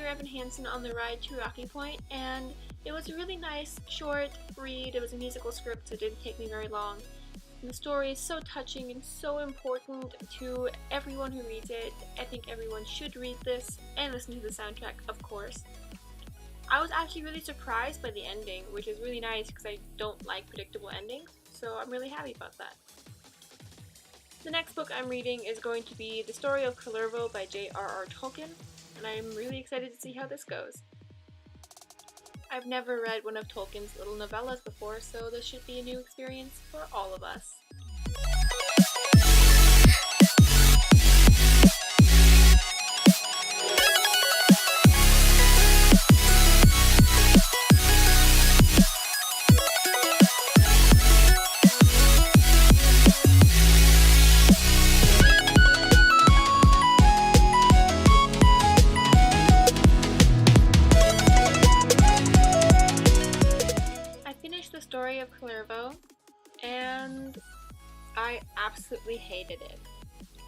Evan Hansen on the ride to Rocky Point, and it was a really nice, short read. It was a musical script, so it didn't take me very long. And the story is so touching and so important to everyone who reads it. I think everyone should read this and listen to the soundtrack, of course. I was actually really surprised by the ending, which is really nice because I don't like predictable endings, so I'm really happy about that. The next book I'm reading is going to be The Story of Kullervo by J.R.R. Tolkien, and I'm really excited to see how this goes. I've never read one of Tolkien's little novellas before, so this should be a new experience for all of us. The Story of Kullervo, and I absolutely hated it.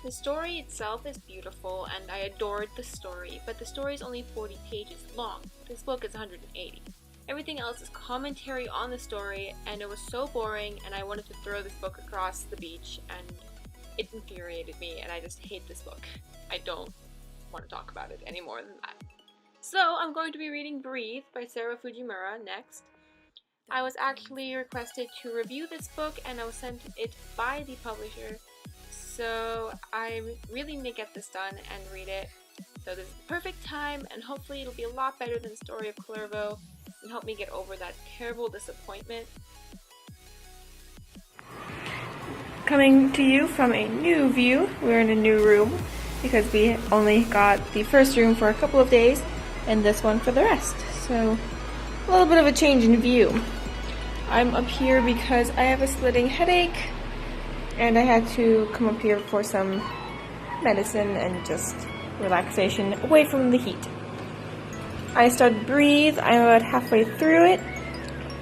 The story itself is beautiful and I adored the story, but the story is only 40 pages long. This book is 180. Everything else is commentary on the story, and it was so boring and I wanted to throw this book across the beach, and it infuriated me, and I just hate this book. I don't want to talk about it any more than that. So I'm going to be reading Breathe by Sarah Fujimura next. I was actually requested to review this book and I was sent it by the publisher, so I really need to get this done and read it. So this is the perfect time, and hopefully it'll be a lot better than The Story of Kullervo and help me get over that terrible disappointment. Coming to you from a new view, we're in a new room because we only got the first room for a couple of days and this one for the rest. So a little bit of a change in view. I'm up here because I have a splitting headache and I had to come up here for some medicine and just relaxation away from the heat. I started Breathe, I'm about halfway through it,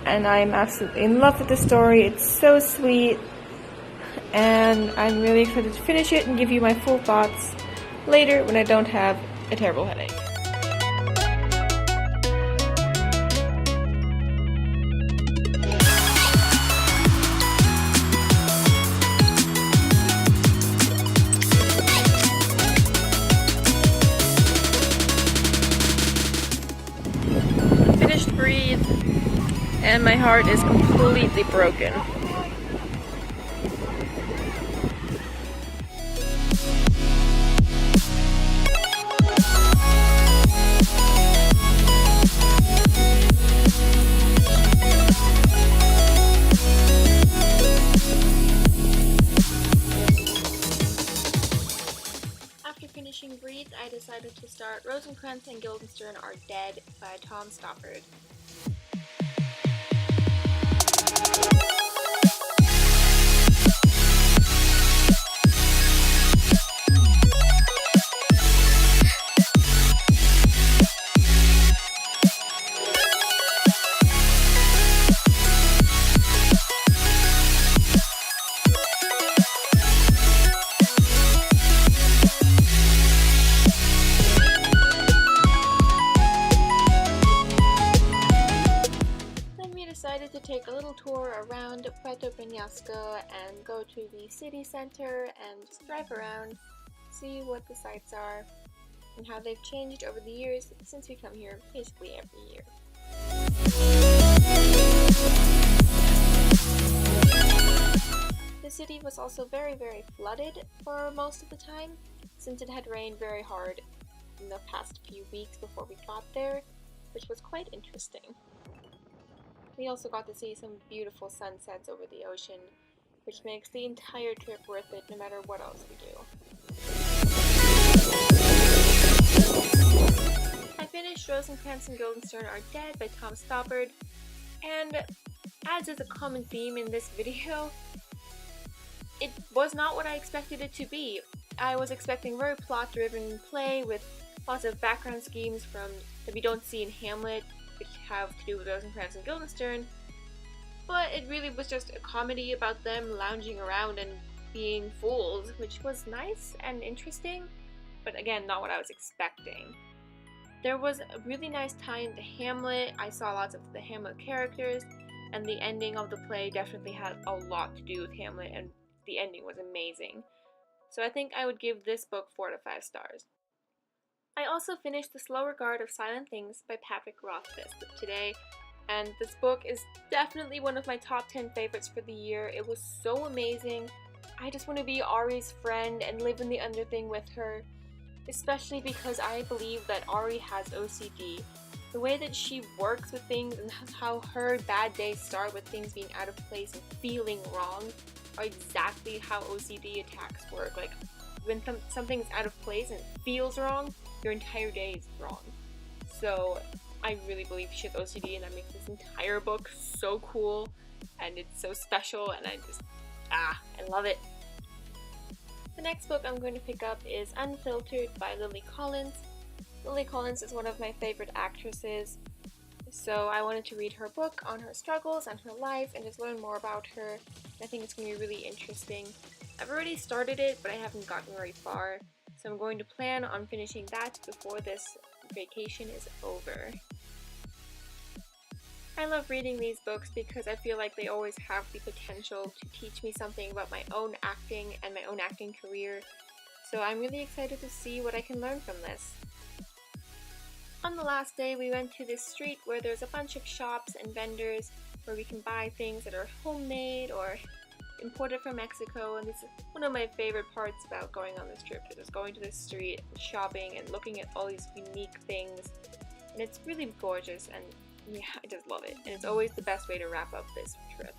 and I'm absolutely in love with the story. It's so sweet, and I'm really excited to finish it and give you my full thoughts later when I don't have a terrible headache. Breathe, and my heart is completely broken. After finishing Breathe, I decided to start Rosencrantz and Guildenstern Are Dead by Tom Stoppard. Decided to take a little tour around Puerto Peñasco and go to the city center and just drive around, see what the sights are and how they've changed over the years since we come here basically every year. The city was also very flooded for most of the time, since it had rained very hard in the past few weeks before we got there, which was quite interesting. We also got to see some beautiful sunsets over the ocean, which makes the entire trip worth it no matter what else we do. I finished Rosencrantz and Guildenstern Are Dead by Tom Stoppard, and as is a common theme in this video, it was not what I expected it to be. I was expecting very plot-driven play with lots of background schemes that we don't see in Hamlet, which have to do with Rosencrantz and Guildenstern, but it really was just a comedy about them lounging around and being fools, which was nice and interesting, but again, not what I was expecting. There was a really nice tie into Hamlet. I saw lots of the Hamlet characters, and the ending of the play definitely had a lot to do with Hamlet, and the ending was amazing. So I think I would give this book 4 to 5 stars. I also finished The Slow Regard of Silent Things by Patrick Rothfuss today, and this book is definitely one of my top 10 favorites for the year. It was so amazing. I just want to be Ari's friend and live in the Underthing with her, especially because I believe that Ari has OCD. The way that she works with things and how her bad days start with things being out of place and feeling wrong are exactly how OCD attacks work. Like, when something's out of place and feels wrong, your entire day is wrong. So I really believe she has OCD, and that makes this entire book so cool, and it's so special, and I love it. The next book I'm going to pick up is Unfiltered by Lily Collins. Lily Collins is one of my favorite actresses, so I wanted to read her book on her struggles and her life and just learn more about her. I think it's going to be really interesting. I've already started it, but I haven't gotten very far, so I'm going to plan on finishing that before this vacation is over. I love reading these books because I feel like they always have the potential to teach me something about my own acting and my own acting career, so I'm really excited to see what I can learn from this. On the last day, we went to this street where there's a bunch of shops and vendors where we can buy things that are homemade or imported from Mexico, and this is one of my favorite parts about going on this trip, just going to this street, shopping, and looking at all these unique things, and it's really gorgeous, and yeah, I just love it, and it's always the best way to wrap up this trip.